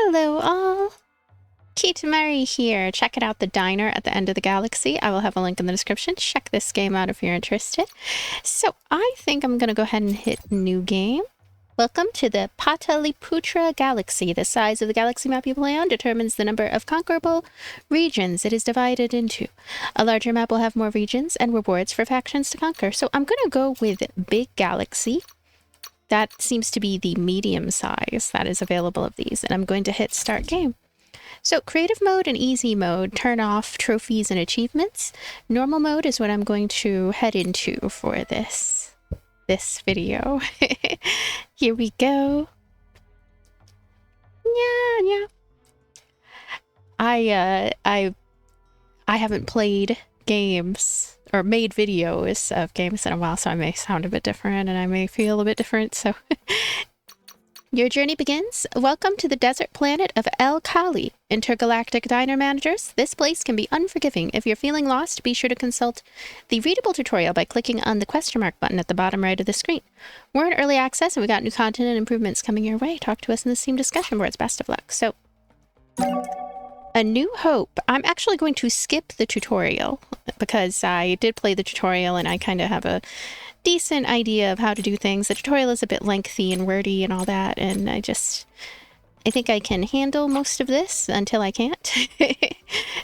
Hello all! Kate Murray here, checking out the diner at the end of the galaxy. I will have a link in the description. Check this game out if you're interested. So I think I'm going to go ahead and hit new game. Welcome to the Pataliputra Galaxy. The size of the galaxy map you play on determines the number of conquerable regions it is divided into. A larger map will have more regions and rewards for factions to conquer. So I'm going to go with Big Galaxy. That seems to be the medium size that is available of these. And I'm going to hit start game. So creative mode and easy mode turn off trophies and achievements. Normal mode is what I'm going to head into for this video. Here we go. Yeah. I haven't played games or made videos of games in a while, so I may sound a bit different and I may feel a bit different, so your journey begins. Welcome to the desert planet of El Kali. Intergalactic diner managers, this place can be unforgiving. If you're feeling lost, be sure to consult the readable tutorial by clicking on the question mark button at the bottom right of the screen. We're in early access and we got new content and improvements coming your way. Talk to us in the Steam discussion boards. Best of luck. So, A New Hope. I'm actually going to skip the tutorial because I did play the tutorial and I kind of have a decent idea of how to do things. The tutorial is a bit lengthy and wordy and all that, and I think I can handle most of this until I can't.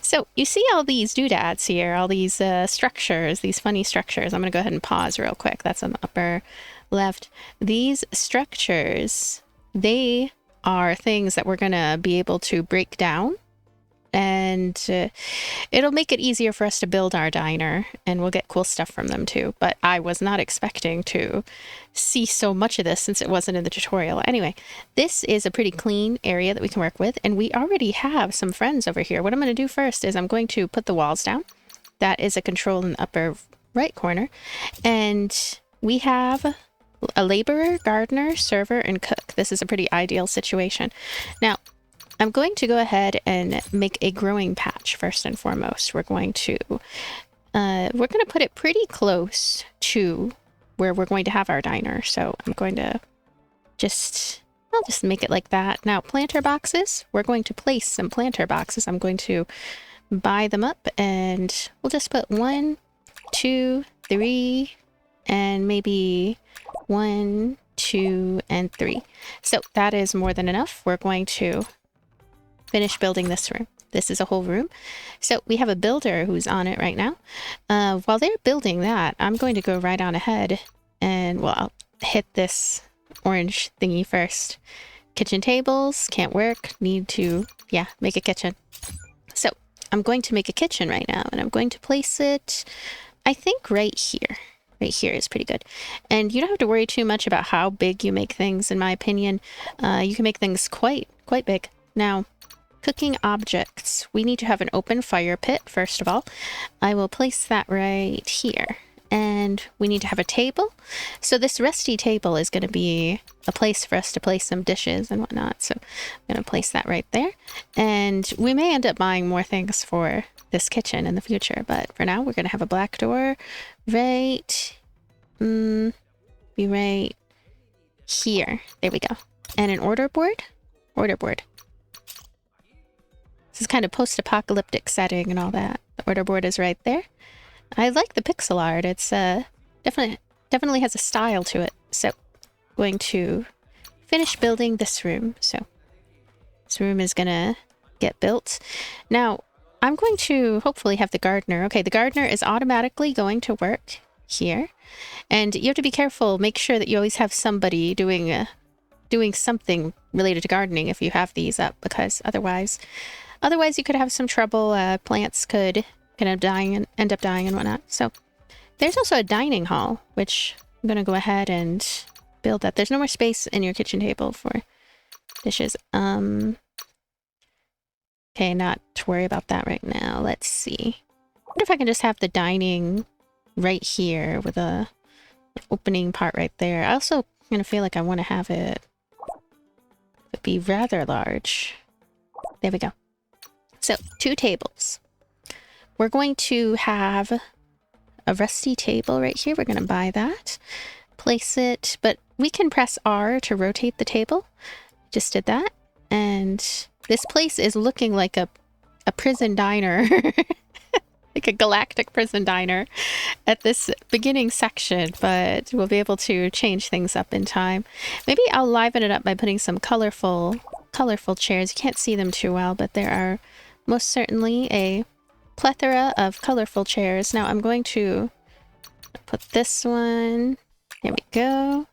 So you see all these doodads here, all these structures, these funny structures. I'm gonna go ahead and pause real quick. That's on the upper left. These structures, they are things that we're gonna be able to break down, and it'll make it easier for us to build our diner, and we'll get cool stuff from them too. But I was not expecting to see so much of this since it wasn't in the tutorial. Anyway, this is a pretty clean area that we can work with, and we already have some friends over here. What I'm going to do first is I'm going to put the walls down. That is a control in the upper right corner, and we have a laborer, gardener, server, and cook. This is a pretty ideal situation. Now, I'm going to go ahead and make a growing patch first and foremost. We're going to put it pretty close to where we're going to have our diner. So I'm going to I'll just make it like that. Now, planter boxes, we're going to place some planter boxes. I'm going to buy them up and we'll just put 1, 2, 3, and maybe 1, 2, and 3. So that is more than enough. We're going to finish building this room. This is a whole room. So we have a builder who's on it right now. While they're building that, I'm going to go right on ahead and, well, I'll hit this orange thingy first. Kitchen tables, can't work, need to, make a kitchen. So I'm going to make a kitchen right now, and I'm going to place it, I think, right here. Right here is pretty good. And you don't have to worry too much about how big you make things, in my opinion. You can make things quite big. Now, cooking objects. We need to have an open fire pit, first of all. I will place that right here. And we need to have a table. So this rusty table is going to be a place for us to place some dishes and whatnot. So I'm going to place that right there. And we may end up buying more things for this kitchen in the future. But for now, we're going to have a black door right, be right here. There we go. And an order board. Order board. This is kind of post-apocalyptic setting and all that. The order board is right there. I like the pixel art. It's definitely has a style to it. So I'm going to finish building this room. So this room is gonna get built. Now I'm going to hopefully have the gardener. Okay, the gardener is automatically going to work here. And you have to be careful. Make sure that you always have somebody doing something related to gardening if you have these up, because otherwise you could have some trouble. Plants could end up dying and whatnot. So there's also a dining hall, which I'm going to go ahead and build that. There's no more space in your kitchen table for dishes. Okay, not to worry about that right now. Let's see. I wonder if I can just have the dining right here with an opening part right there. I also kind of feel like I want to have it be rather large. There we go. So 2 tables. We're going to have a rusty table right here. We're going to buy that, place it, but we can press R to rotate the table. Just did that. And This place is looking like a prison diner. Like a galactic prison diner at this beginning section, but we'll be able to change things up in time. Maybe I'll liven it up by putting some colorful chairs. You can't see them too well, but there are most certainly a plethora of colorful chairs. Now I'm going to put this one, there we go,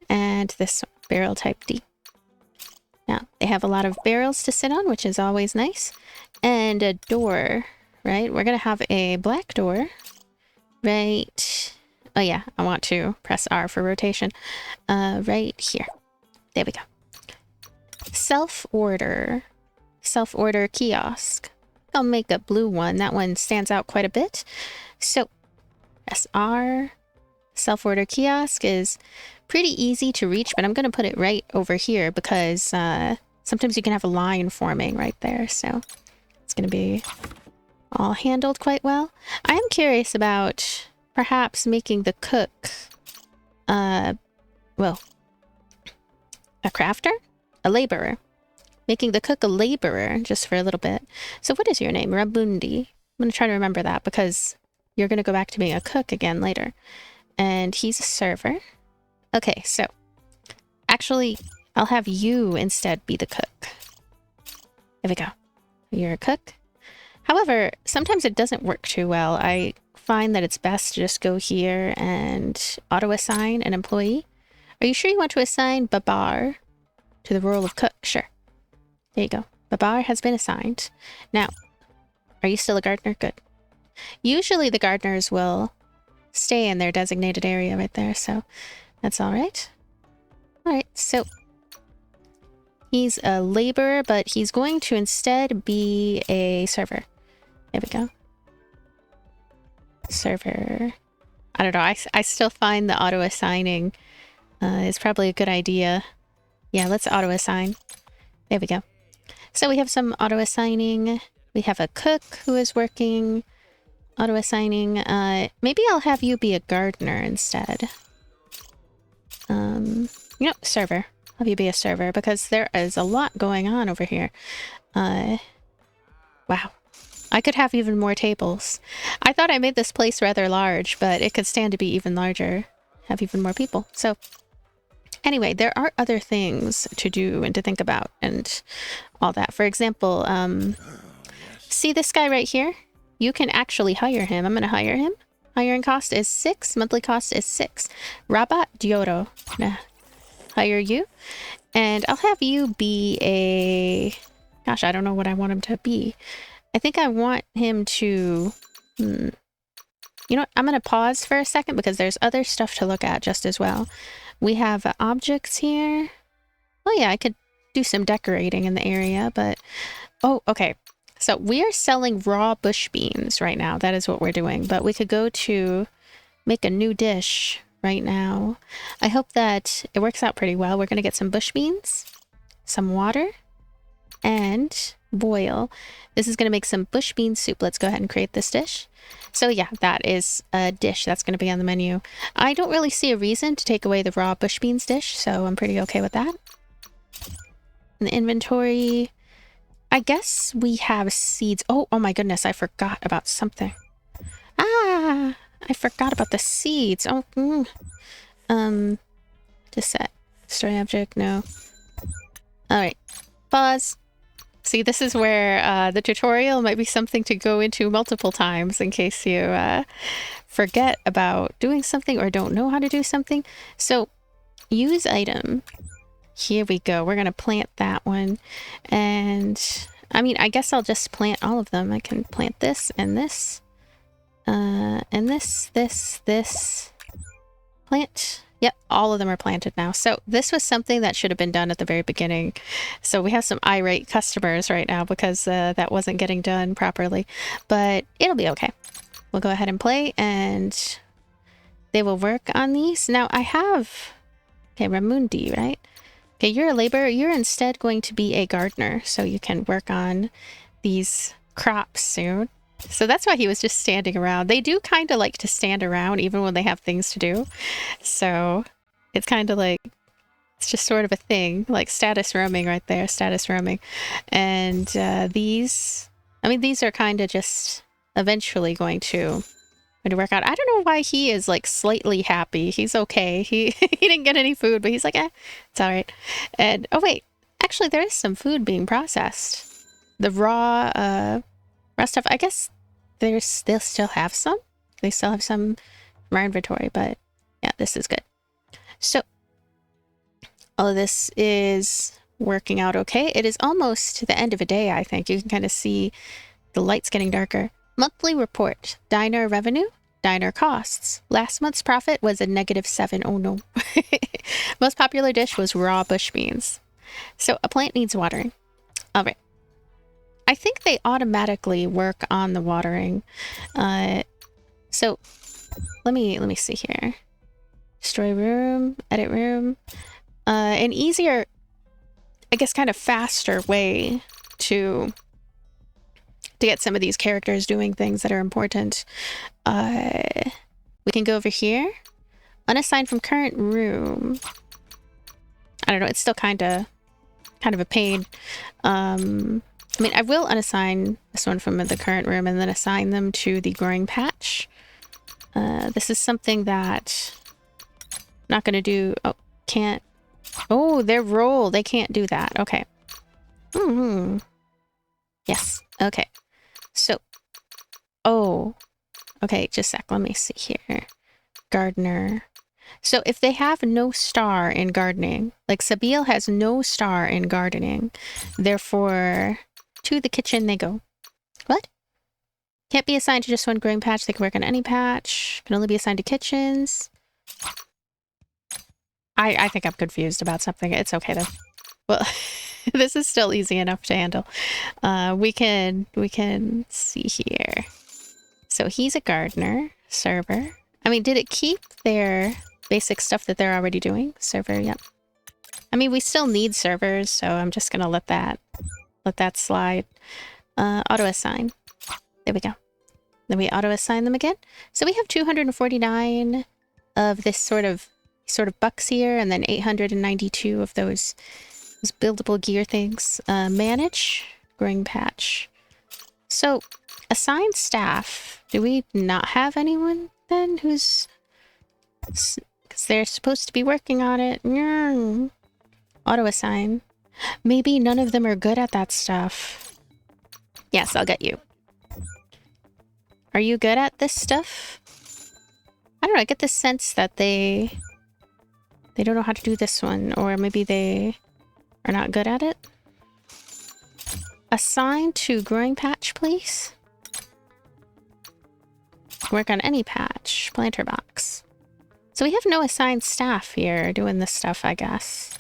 and this one, barrel type D. Now they have a lot of barrels to sit on, which is always nice, and a door. Right, we're gonna have a black door, right? Oh yeah, I want to press R for rotation. Right here. There we go. Self-order kiosk. I'll make a blue one. That one stands out quite a bit. So, press R. Self-order kiosk is pretty easy to reach, but I'm gonna put it right over here because sometimes you can have a line forming right there. So, it's gonna be all handled quite well. I am curious about perhaps making the cook, well, a crafter? A laborer. Making the cook a laborer just for a little bit. So what is your name? Rabundi. I'm going to try to remember that because you're going to go back to being a cook again later. And he's a server. Okay, so actually, I'll have you instead be the cook. There we go. You're a cook. However, sometimes it doesn't work too well. I find that it's best to just go here and auto-assign an employee. Are you sure you want to assign Babar to the role of cook? Sure. There you go. Babar has been assigned. Now, are you still a gardener? Good. Usually the gardeners will stay in their designated area right there, so that's all right. All right, so he's a laborer, but he's going to instead be a server. There we go. Server. I don't know. I still find the auto-assigning is probably a good idea. Yeah, let's auto-assign. There we go. So we have some auto-assigning. We have a cook who is working. Auto-assigning. Maybe I'll have you be a gardener instead. Server. I'll have you be a server because there is a lot going on over here. Wow. I could have even more tables. I thought I made this place rather large, but it could stand to be even larger. Have even more people. So, anyway, there are other things to do and to think about and all that. For example, see this guy right here? You can actually hire him. I'm going to hire him. Hiring cost is 6. Monthly cost is 6. Rabat Dioro. Nah. Hire you. And I'll have you be a... Gosh, I don't know what I want him to be. I think I want him to... You know what? I'm going to pause for a second because there's other stuff to look at just as well. We have objects here. Oh yeah, I could do some decorating in the area, but... Oh, okay. So we are selling raw bush beans right now. That is what we're doing. But we could go to make a new dish right now. I hope that it works out pretty well. We're going to get some bush beans, some water, and boil. This is going to make some bush bean soup. Let's go ahead and create this dish. So yeah, that is a dish that's going to be on the menu. I don't really see a reason to take away the raw bush beans dish, so I'm pretty okay with that. In the inventory, I guess we have seeds. Oh my goodness, I forgot about something. Ah, I forgot about the seeds. Oh, to set. Story object, no. All right, pause. See, this is where the tutorial might be something to go into multiple times in case you forget about doing something or don't know how to do something. So, use item. Here we go. We're going to plant that one. And, I mean, I guess I'll just plant all of them. I can plant this and this. And this. Plant. Yep, all of them are planted now. So this was something that should have been done at the very beginning. So we have some irate customers right now because that wasn't getting done properly. But it'll be okay. We'll go ahead and play and they will work on these. Now I have... Okay, Ramundi, right? Okay, you're a laborer. You're instead going to be a gardener. So you can work on these crops soon. So that's why he was just standing around. They do kind of like to stand around even when they have things to do. So it's kind of like It's just sort of a thing, like status roaming right there, status roaming. And these are kind of just eventually going to work out. I don't know why he is like slightly happy. He's okay. He he didn't get any food, but he's like, it's all right. And oh wait, actually there is some food being processed. The raw stuff. I guess they'll still have some. They still have some from our inventory, but yeah, this is good. So all of this is working out okay. It is almost the end of a day, I think. You can kind of see the lights getting darker. Monthly report. Diner revenue. Diner costs. Last month's profit was a -7. Oh no. Most popular dish was raw bush beans. So a plant needs watering. All right. I think they automatically work on the watering. So let me see here. Destroy room, edit room. An easier, I guess, kind of faster way to get some of these characters doing things that are important. We can go over here. Unassigned from current room. I don't know, it's still kind of a pain. I mean, I will unassign this one from the current room and then assign them to the growing patch. This is something that I'm not going to do. Oh, can't. Oh, their role. They can't do that. Okay. Yes. Okay. So. Oh. Okay, just a sec. Let me see here. Gardener. So if they have no star in gardening, like Sabil has no star in gardening, therefore to the kitchen they go. What? Can't be assigned to just one growing patch. They can work on any patch. Can only be assigned to kitchens. I think I'm confused about something. It's okay though. Well, this is still easy enough to handle. We can see here. So he's a gardener, server. I mean, did it keep their basic stuff that they're already doing? Server, yep. I mean, we still need servers, so I'm just gonna let that slide. Auto assign. There we go. Then we auto assign them again. So we have 249 of this sort of bucks here, and then 892 of those buildable gear things. Manage growing patch. So assign staff. Do we not have anyone then who's, because they're supposed to be working on it? Auto assign. Maybe none of them are good at that stuff. Yes, I'll get you. Are you good at this stuff? I don't know, I get the sense that they don't know how to do this one, or maybe they are not good at it. Assign to growing patch, please. Work on any patch. Planter box. So we have no assigned staff here doing this stuff, I guess.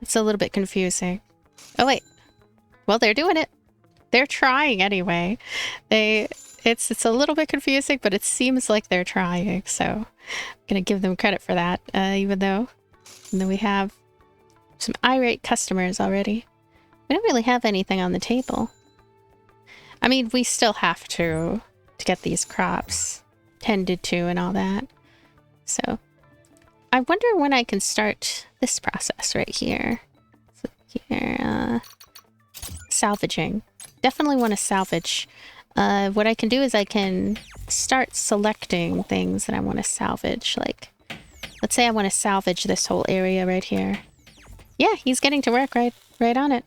It's a little bit confusing. Oh wait. Well, they're doing it. They're trying anyway. It's a little bit confusing, but it seems like they're trying, so I'm gonna give them credit for that, even though. And then we have some irate customers already. We don't really have anything on the table. I mean, we still have to get these crops tended to and all that. So I wonder when I can start this process right here. So here, salvaging. Definitely want to salvage. What I can do is I can start selecting things that I want to salvage. Like, let's say I want to salvage this whole area right here. Yeah, he's getting to work right on it.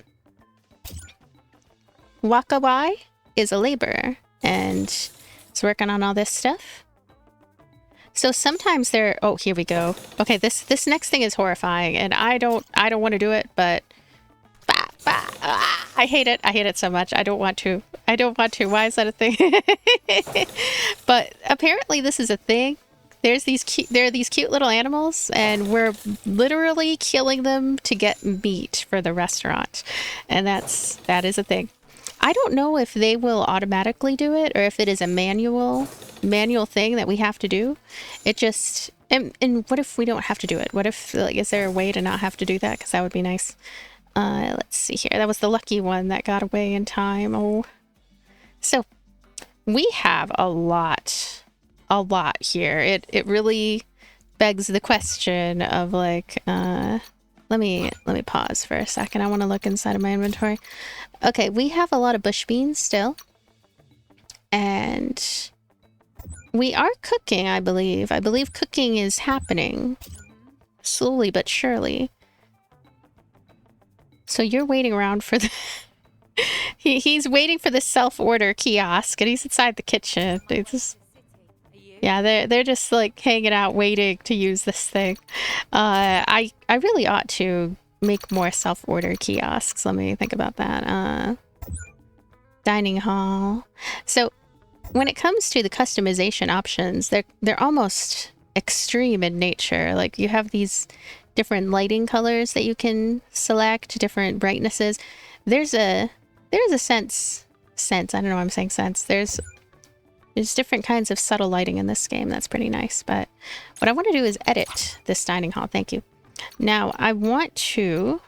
Wakawai is a laborer and is working on all this stuff. So sometimes they're, oh, here we go. Okay, this next thing is horrifying, and I don't want to do it, but I hate it. I hate it so much. I don't want to. Why is that a thing? But apparently this is a thing. There are these cute little animals, and we're literally killing them to get meat for the restaurant. And that is a thing. I don't know if they will automatically do it or if it is a manual thing that we have to do. It just, and what if we don't have to do it? What if, like, is there a way to not have to do that? Because that would be nice. Let's see here. That was the lucky one that got away in time. Oh, so we have a lot here. It really begs the question of like, let me pause for a second. I want to look inside of my inventory. Okay, we have a lot of bush beans still. And we are cooking, I believe. I believe cooking is happening. Slowly but surely. So you're waiting around for the... he's waiting for the self-order kiosk, and he's inside the kitchen. Yeah, they're just like hanging out, waiting to use this thing. I really ought to make more self-order kiosks. Let me think about that. Dining hall. So when it comes to the customization options, they're almost extreme in nature. Like you have these different lighting colors that you can select, different brightnesses. There's a sense. I don't know why I'm saying sense. There's different kinds of subtle lighting in this game. That's pretty nice. But what I want to do is edit this dining hall. Thank you. Now I want to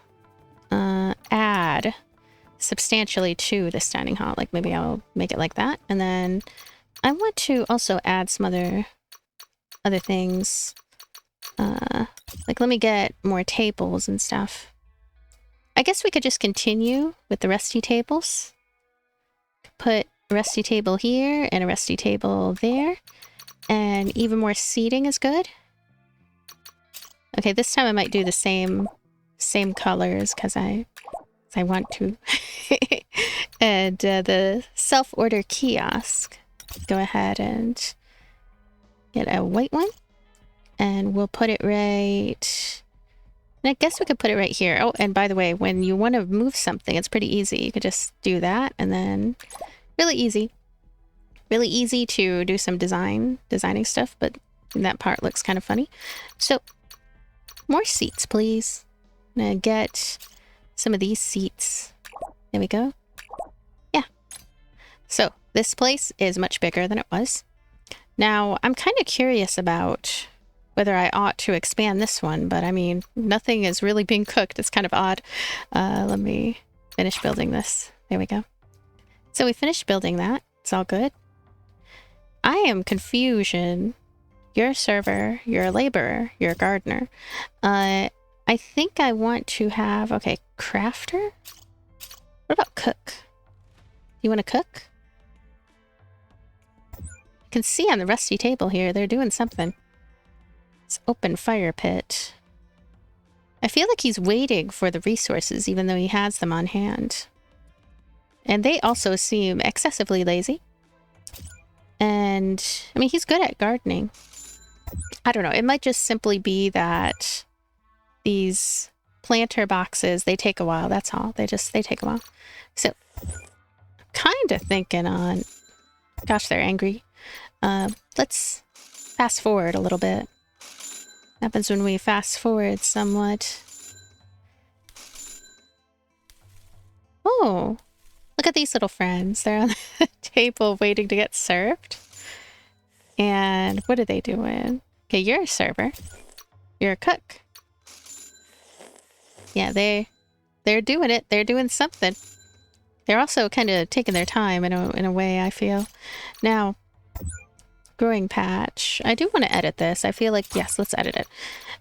add substantially to this dining hall. Like maybe I'll make it like that. And then I want to also add some other things. Like let me get more tables and stuff. I guess we could just continue with the rusty tables. Put a rusty table here and a rusty table there. And even more seating is good. Okay, this time I might do the same colors because I want to. And the self-order kiosk. Go ahead and get a white one. And we'll put it right... And I guess we could put it right here. Oh, and by the way, when you want to move something, it's pretty easy. You could just do that and then... Really easy. Really easy to do some designing stuff, but that part looks kind of funny. So, more seats, please. I'm gonna get some of these seats. There we go. Yeah. So, this place is much bigger than it was. Now, I'm kind of curious about whether I ought to expand this one, but I mean, nothing is really being cooked. It's kind of odd. Let me finish building this. There we go. So we finished building that. It's all good. I am confusion. You're a server, you're a laborer, you're a gardener. I think I want to have, okay, crafter? What about cook? You want to cook? You can see on the rusty table here, they're doing something. It's open fire pit. I feel like he's waiting for the resources, even though he has them on hand. And they also seem excessively lazy. And, I mean, he's good at gardening. I don't know, it might just simply be that these planter boxes, they take a while, that's all. They take a while. So, kind of thinking on... Gosh, they're angry. Let's fast forward a little bit. What happens when we fast forward somewhat? Oh, look at these little friends. They're on the table waiting to get served. And what are they doing? Okay, you're a server. You're a cook. Yeah, they're doing it. They're doing something. They're also kind of taking their time in a way, I feel. Now, growing patch. I do want to edit this. I feel like, yes, let's edit it.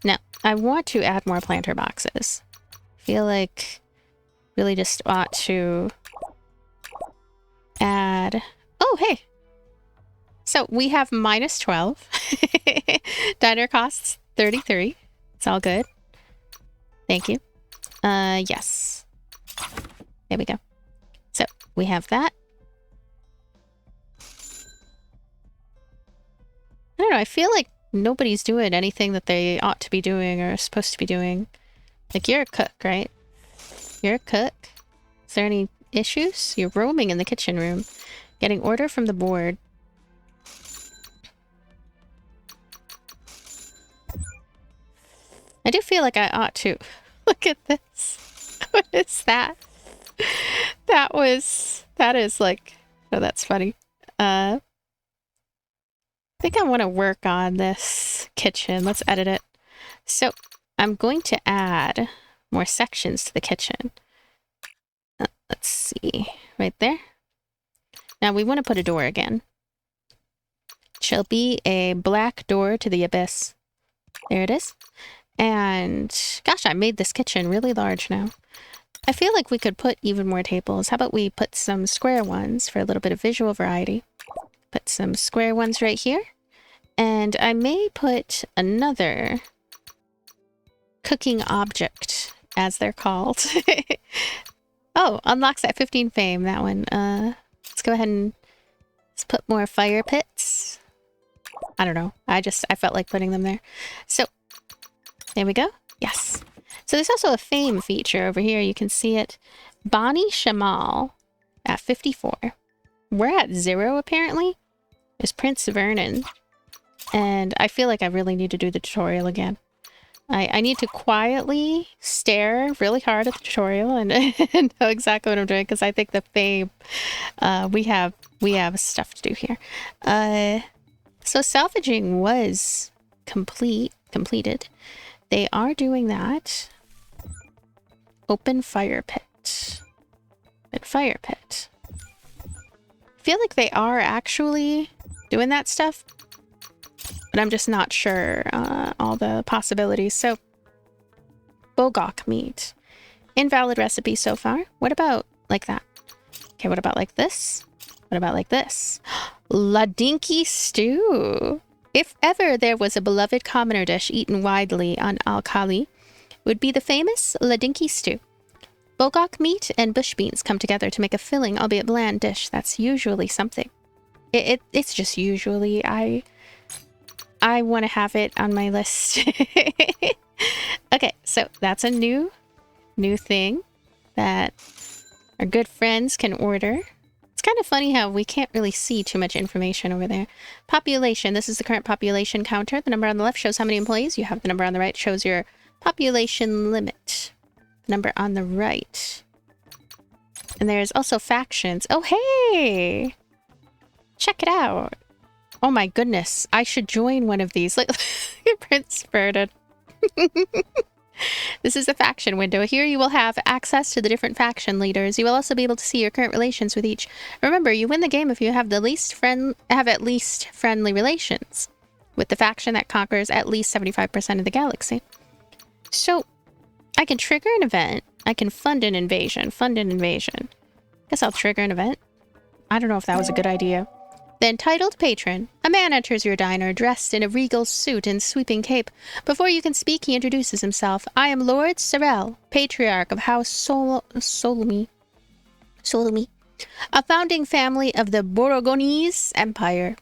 Now, I want to add more planter boxes. I feel like really just ought to add... Oh, hey! So we have minus 12. Diner costs 33. It's all good. Thank you. Yes. There we go. So we have that. I don't know, I feel like nobody's doing anything that they ought to be doing or are supposed to be doing. Like, you're a cook, right? You're a cook. Is there any issues? You're roaming in the kitchen room. Getting order from the board. I do feel like I ought to. Look at this. What is that? That is like... Oh, that's funny. I think I want to work on this kitchen. Let's edit it. So, I'm going to add more sections to the kitchen. Let's see. Right there. Now, we want to put a door again. Shall be a black door to the abyss. There it is. And gosh, I made this kitchen really large now. I feel like we could put even more tables. How about we put some square ones for a little bit of visual variety? Put some square ones right here. And I may put another cooking object, as they're called. Oh, unlocks at 15 fame, that one. Let's go ahead and let's put more fire pits. I don't know. I felt like putting them there. So, there we go. Yes. So there's also a fame feature over here. You can see it. Bonnie Shamal at 54. We're at 0, apparently. There's Prince Vernon. And I feel like I really need to do the tutorial again. I need to quietly stare really hard at the tutorial and, and know exactly what I'm doing, because I think the fame, we have stuff to do here. So salvaging was completed. They are doing that. Open fire pit. Open fire pit. I feel like they are actually doing that stuff, but I'm just not sure all the possibilities. So, bogok meat. Invalid recipe so far. What about like that? Okay, what about like this? What about like this? Ladinki stew. If ever there was a beloved commoner dish eaten widely on Al-Khali, would be the famous Ladinki stew. Bogok meat and bush beans come together to make a filling, albeit bland, dish that's usually something. It's just usually. I want to have it on my list. Okay, so that's a new thing that our good friends can order. It's kind of funny how we can't really see too much information over there. Population. This is the current population counter. The number on the left shows how many employees you have. The number on the right shows your population limit. The number on the right. And there's also factions. Oh, hey! Check it out. Oh my goodness, I should join one of these. Like, Prince Vernon. This is the faction window. Here you will have access to the different faction leaders. You will also be able to see your current relations with each. Remember, you win the game if you have at least friendly relations with the faction that conquers at least 75% of the galaxy. So, I can trigger an event. I can fund an invasion. Guess I'll trigger an event. I don't know if that was a good idea. The entitled patron. A man enters your diner dressed in a regal suit and sweeping cape. Before you can speak, he introduces himself. I am Lord Sorrel, patriarch of House Solumi, a founding family of the Borogonese Empire.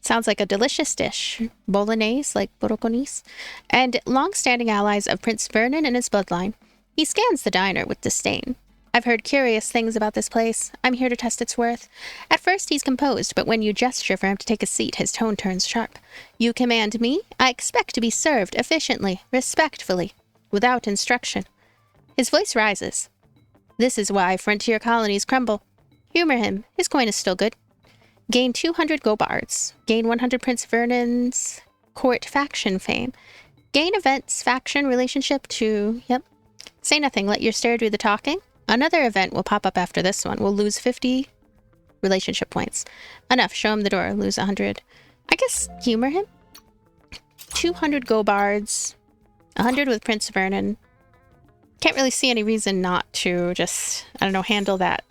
Sounds like a delicious dish. Bolognese, like Borogonese. And long-standing allies of Prince Vernon and his bloodline. He scans the diner with disdain. I've heard curious things about this place. I'm here to test its worth. At first, he's composed, but when you gesture for him to take a seat, his tone turns sharp. You command me, I expect to be served efficiently, respectfully, without instruction. His voice rises. This is why frontier colonies crumble. Humor him. His coin is still good. Gain 200 Gobards. Gain 100 Prince Vernon's court faction fame. Gain events, faction, relationship to... Yep. Say nothing. Let your stare do the talking. Another event will pop up after this one. We'll lose 50 relationship points. Enough. Show him the door. Lose 100. I guess humor him. 200 Gobards. 100 with Prince Vernon. Can't really see any reason not to just, I don't know, handle that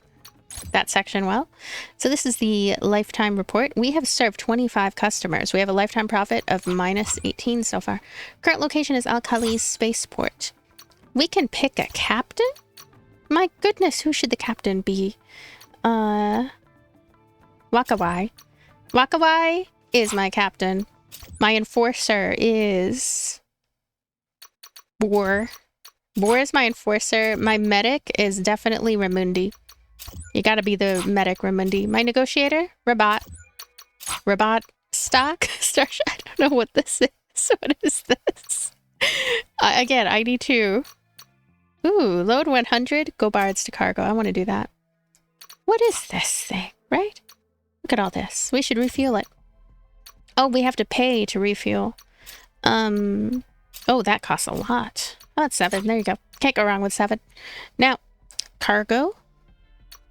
section well. So this is the lifetime report. We have served 25 customers. We have a lifetime profit of minus 18 so far. Current location is Al-Khali's spaceport. We can pick a captain? My goodness, who should the captain be? Wakawai. Wakawai is my captain. My enforcer is... Boar. Boar is my enforcer. My medic is definitely Ramundi. You gotta be the medic, Ramundi. My negotiator? Rabat. Rabat stock? Starship? I don't know what this is. What is this? Again, I need to... Ooh, load 100 Gobards to cargo. I want to do that. What is this thing, right? Look at all this. We should refuel it. Oh, we have to pay to refuel. Oh, that costs a lot. Oh, that's 7. There you go. Can't go wrong with 7. Now, cargo.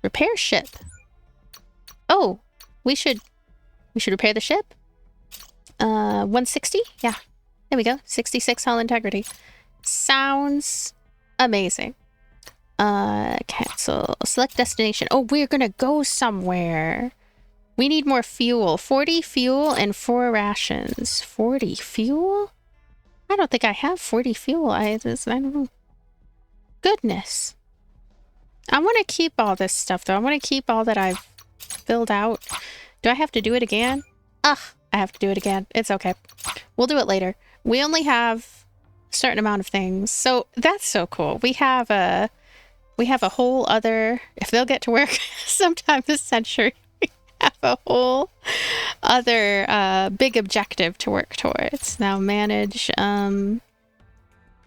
Repair ship. Oh, we should repair the ship. 160? Yeah. There we go. 66 hull integrity. Sounds amazing. Cancel. Select destination. Oh, we're gonna go somewhere. We need more fuel. 40 fuel and 4 rations. 40 fuel? I don't think I have 40 fuel. I don't know. Goodness. I want to keep all this stuff, though. I want to keep all that I've filled out. Do I have to do it again? Ugh, I have to do it again. It's okay. We'll do it later. We only have a certain amount of things. So that's so cool. We have a whole other... If they'll get to work sometime this century, we have a whole other big objective to work towards. Now manage... Look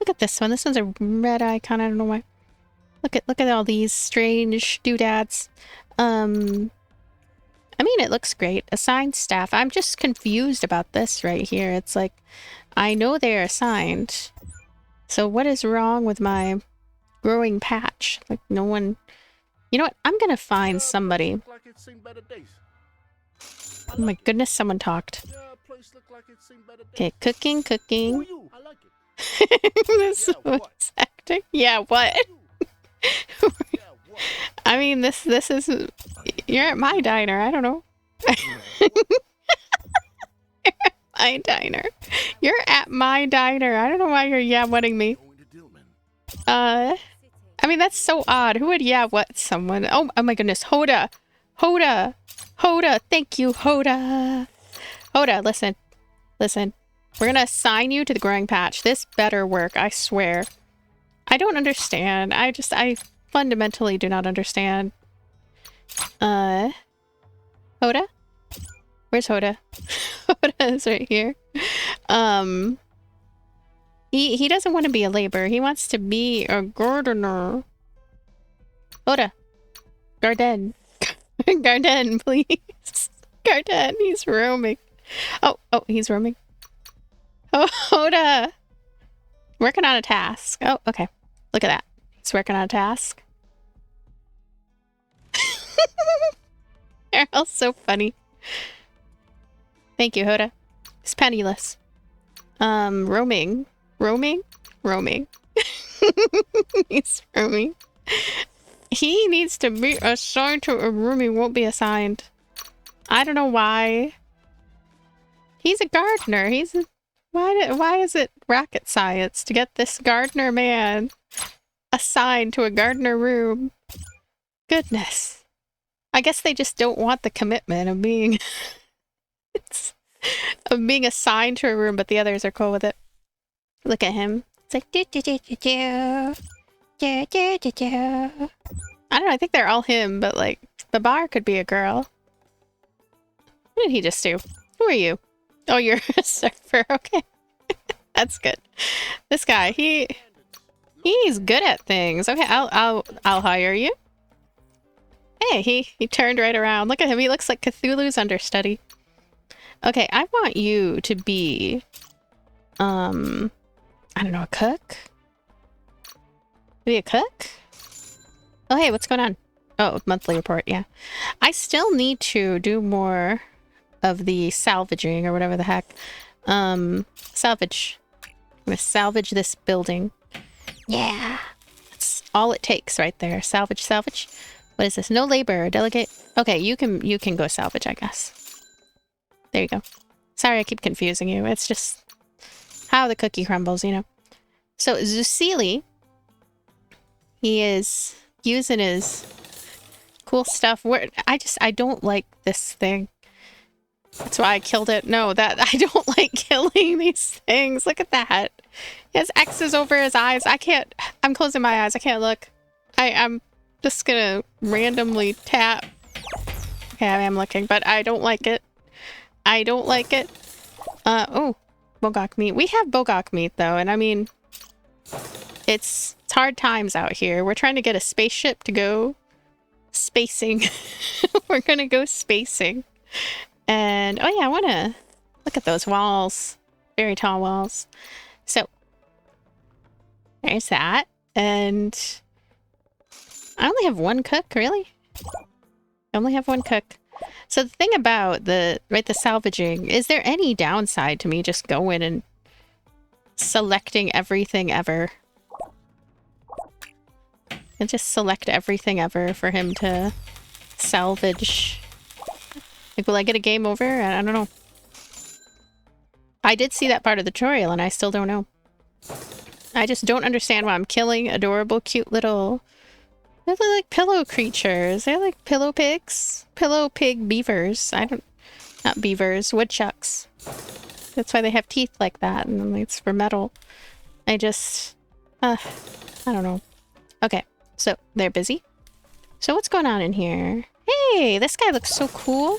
at this one. This one's a red icon. I don't know why. Look at all these strange doodads. I mean, it looks great. Assigned staff. I'm just confused about this right here. It's like, I know they're assigned. So what is wrong with my growing patch? Like, no one... You know what? I'm gonna find somebody. Oh my goodness, someone talked. Okay, cooking. This was acting. Yeah, what? I mean, this is... You're at my diner. I don't know. You're at my diner. You're at my diner. I don't know why you're yeah-whatting me. I mean, that's so odd. Who would yeah-what someone? Oh my goodness. Hoda. Thank you, Hoda. Hoda, listen. We're gonna assign you to the growing patch. This better work, I swear. I don't understand. I fundamentally do not understand. Hoda? Where's Hoda? Hoda is right here. He doesn't want to be a laborer. He wants to be a gardener. Hoda. Garden, please. Garden, he's roaming. Oh, he's roaming. Oh, Hoda! Working on a task. Oh, okay. Look at that. He's working on a task. They're all so funny. Thank you, Hoda. He's penniless. Roaming. He's roaming. He needs to be assigned to a room he won't be assigned. I don't know why. He's a gardener. Why is it rocket science to get this gardener man assigned to a gardener room? Goodness. I guess they just don't want the commitment of being assigned to a room, but the others are cool with it. Look at him. It's like do. I don't know, I think they're all him, but like the bar could be a girl. What did he just do? Who are you? Oh, you're a surfer. Okay. That's good. This guy, he's good at things. Okay, I'll hire you. Hey, he turned right around. Look at him. He looks like Cthulhu's understudy. Okay, I want you to be I don't know, a cook? Maybe a cook? Oh, hey, what's going on? Oh, monthly report, yeah. I still need to do more of the salvaging or whatever the heck. Salvage. I'm gonna salvage this building. Yeah. That's all it takes right there. Salvage. What is this? No labor. Delegate. Okay, you can go salvage, I guess. There you go. Sorry, I keep confusing you. It's just how the cookie crumbles, you know. So, Zusili, he is using his cool stuff. I don't like this thing. That's why I killed it. No, I don't like killing these things. Look at that. He has X's over his eyes. I'm closing my eyes. I can't look. I'm just gonna randomly tap. Okay, I am looking, but I don't like it. Oh, bogok meat. We have bogok meat though, and I mean, it's hard times out here. We're trying to get a spaceship to go spacing. We're gonna go spacing. And, oh yeah, I want to look at those walls. Very tall walls. So, there's that. And I only have one cook, really? I only have one cook. So the thing about the salvaging, is there any downside to me just going and selecting everything ever. And just select everything ever for him to salvage. Like, will I get a game over? I don't know. I did see that part of the tutorial and I still don't know. I just don't understand why I'm killing adorable, cute little... They're like pillow creatures. They're like pillow pigs. Pillow pig beavers. I don't... Not beavers. Woodchucks. That's why they have teeth like that. And it's for metal. I just... I don't know. Okay. So, they're busy. So what's going on in here? Hey! This guy looks so cool.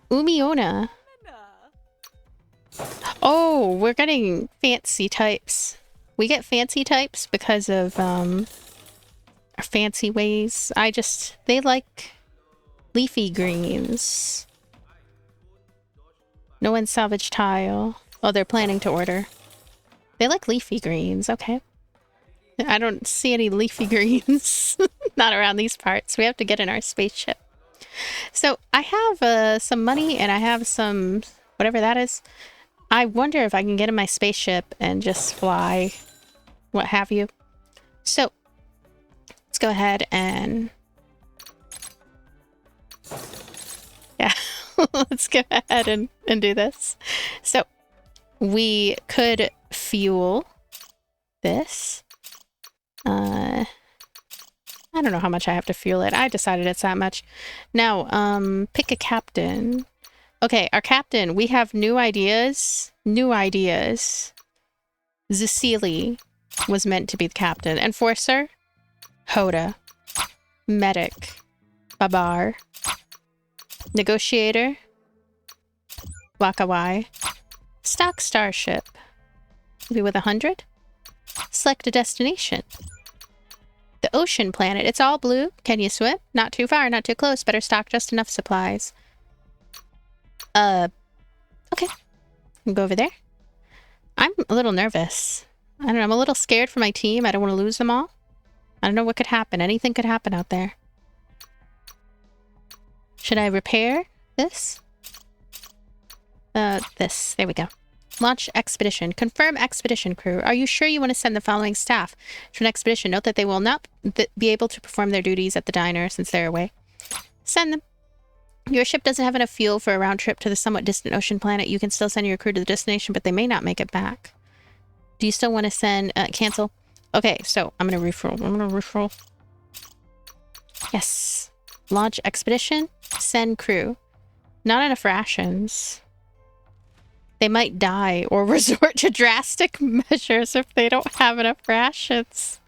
Umiona. Oh, we're getting fancy types. We get fancy types because of, our fancy ways. They like leafy greens. No one salvage tile. Oh, they're planning to order. They like leafy greens, okay. I don't see any leafy greens. Not around these parts. We have to get in our spaceship. So, I have, some money and I have some... whatever that is. I wonder if I can get in my spaceship and just fly, what have you. So, let's go ahead and... yeah, let's go ahead and do this. So, we could fuel this. I don't know how much I have to fuel it. I decided it's that much. Now, pick a captain. Okay, our captain, we have new ideas. New ideas. Zicili was meant to be the captain. Enforcer. Hoda. Medic. Babar. Negotiator. Wakawai. Stock starship. Maybe with 100? Select a destination. The ocean planet. It's all blue. Can you swim? Not too far, not too close. Better stock just enough supplies. Okay. We'll go over there. I'm a little nervous. I don't know, I'm a little scared for my team. I don't want to lose them all. I don't know what could happen. Anything could happen out there. Should I repair this? This. There we go. Launch expedition. Confirm expedition crew. Are you sure you want to send the following staff to an expedition? Note that they will not be able to perform their duties at the diner since they're away. Send them. Your ship doesn't have enough fuel for a round trip to the somewhat distant ocean planet. You can still send your crew to the destination, but they may not make it back. Do you still want to send... cancel? Okay, so I'm going to reroll. Yes. Launch expedition. Send crew. Not enough rations. They might die or resort to drastic measures if they don't have enough rations.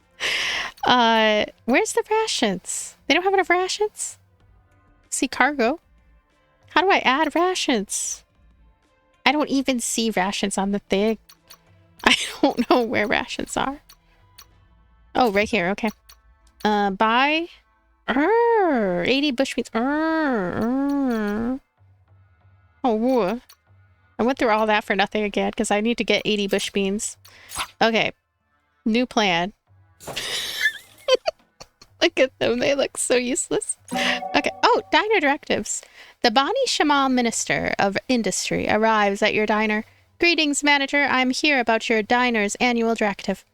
Where's the rations? They don't have enough rations? See cargo. How do I add rations? I don't even see rations on the thing. I don't know where rations are. Oh, right here. Okay. Buy. 80 bush meats. Oh, I went through all that for nothing again because I need to get 80 bush beans. Okay. New plan. Look at them. They look so useless. Okay. Oh, diner directives. The Bani Shamal Minister of Industry arrives at your diner. Greetings, manager. I'm here about your diner's annual directive.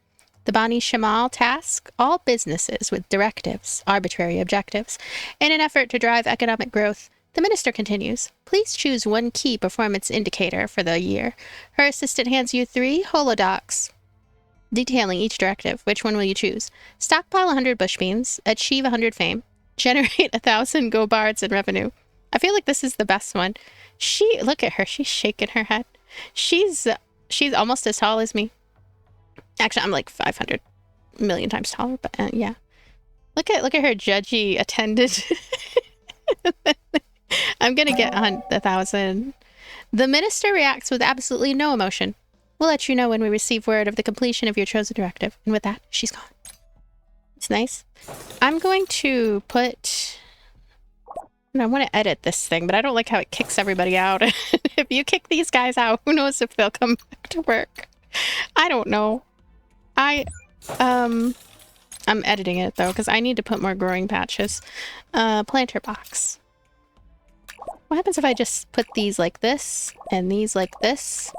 The Bani Shamal task all businesses with directives, arbitrary objectives, in an effort to drive economic growth. The minister continues. Please choose one key performance indicator for the year. Her assistant hands you 3 holodocs detailing each directive. Which one will you choose? Stockpile 100 bush beans, achieve 100 fame, generate 1,000 Gobards in revenue. I feel like this is the best one. Look at her. She's shaking her head. She's almost as tall as me. Actually, I'm like 500 million times taller, but yeah. Look at her judgy attendant. I'm gonna get 1,000. The minister reacts with absolutely no emotion. We'll let you know when we receive word of the completion of your chosen directive. And with that, she's gone. It's nice. I'm going to put... I want to edit this thing, but I don't like how it kicks everybody out. If you kick these guys out, who knows if they'll come back to work. I don't know. I'm editing it though, because I need to put more growing patches. Planter box. What happens if I just put these like this, and these like this?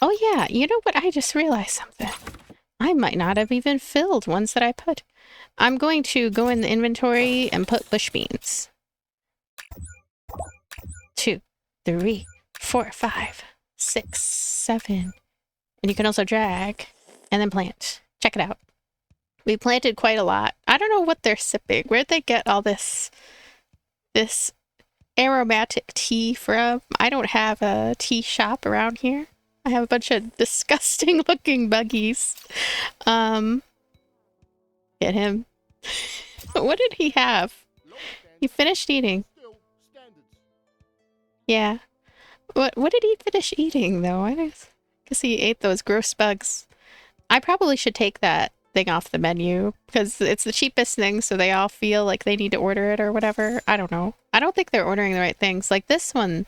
Oh yeah, you know what? I just realized something. I might not have even filled ones that I put. I'm going to go in the inventory and put bush beans. 2, 3, 4, 5, 6, 7. And you can also drag and then plant. Check it out. We planted quite a lot. I don't know what they're sipping. Where'd they get all this aromatic tea from? I don't have a tea shop around here. I have a bunch of disgusting looking buggies. Get him. What did he have? He finished eating. Yeah. What did he finish eating though? I guess he ate those gross bugs. I probably should take that thing off the menu because it's the cheapest thing, so they all feel like they need to order it or whatever. I don't know. I don't think they're ordering the right things. Like this one,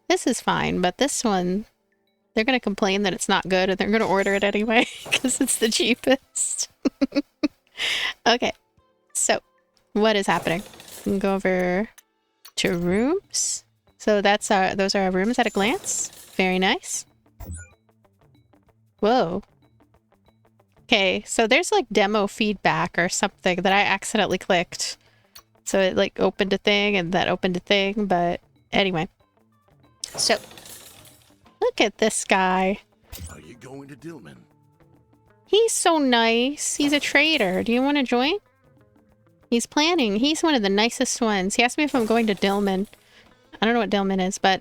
this is fine, but this one, they're gonna complain that it's not good and they're gonna order it anyway because it's the cheapest. Okay, so what is happening? We can go over to rooms. So those are our rooms at a glance. Very nice. Whoa. Okay, so there's like demo feedback or something that I accidentally clicked. So it like opened a thing and that opened a thing, but anyway. So, look at this guy. Are you going to Dillman? He's so nice. He's a trader. Do you want to join? He's planning. He's one of the nicest ones. He asked me if I'm going to Dillman. I don't know what Dillman is, but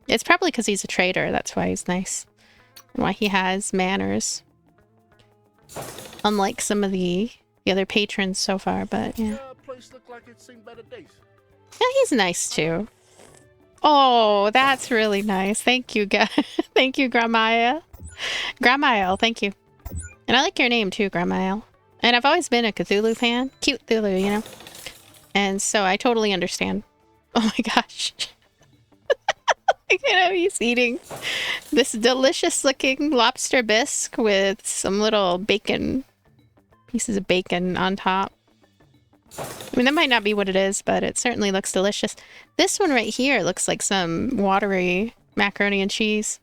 it's probably because he's a trader. That's why he's nice. And why he has manners. Unlike some of the other patrons so far, but yeah. Place look like it's seen better days. Yeah, he's nice too. Oh, that's really nice. Thank you, thank you, Gramael. Gramael, thank you. And I like your name too, Gramael. And I've always been a Cthulhu fan. Cute Cthulhu, you know? And so I totally understand. Oh my gosh. I can't know he's eating this delicious looking lobster bisque with some little bacon, pieces of bacon on top. I mean, that might not be what it is, but it certainly looks delicious. This one right here looks like some watery macaroni and cheese.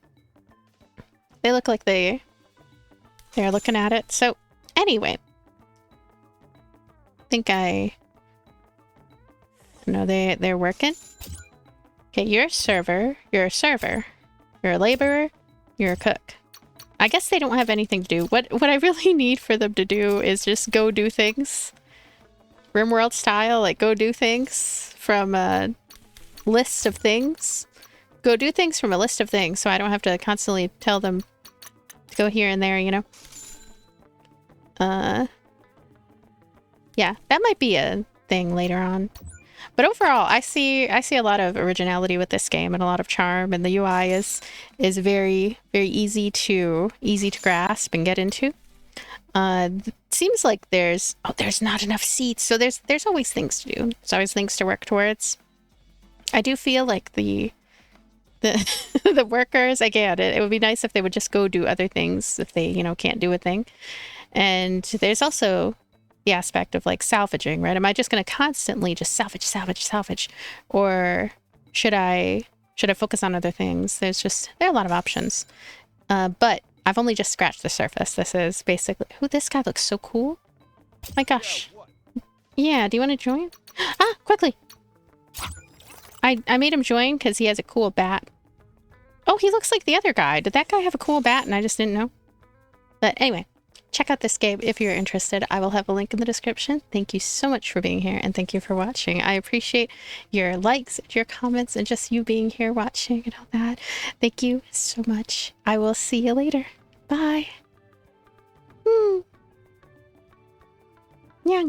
They look like they're looking at it. So anyway, I know they're working. Okay, you're a server. You're a server. You're a laborer. You're a cook. I guess they don't have anything to do. What I really need for them to do is just go do things. RimWorld style, like go do things from a list of things. Go do things from a list of things so I don't have to constantly tell them to go here and there, you know? Yeah, that might be a thing later on. But overall, I see a lot of originality with this game and a lot of charm, and the UI is very, very easy to grasp and get into. Seems like there's not enough seats, so there's always things to do. There's always things to work towards. I do feel like the the workers, again, it would be nice if they would just go do other things if they, you know, can't do a thing. And there's also the aspect of like salvaging, right? Am I just going to constantly just salvage? Or should I focus on other things? There are a lot of options. But I've only just scratched the surface. This is basically... Ooh, this guy looks so cool. My gosh. Yeah, do you want to join? Ah, quickly! I made him join because he has a cool bat. Oh, he looks like the other guy. Did that guy have a cool bat and I just didn't know? But anyway, check out this game if you're interested. I will have a link in the description. Thank you so much for being here and thank you for watching. I appreciate your likes and your comments and just you being here watching and all that. Thank you so much. I will see you later. Bye. Yeah.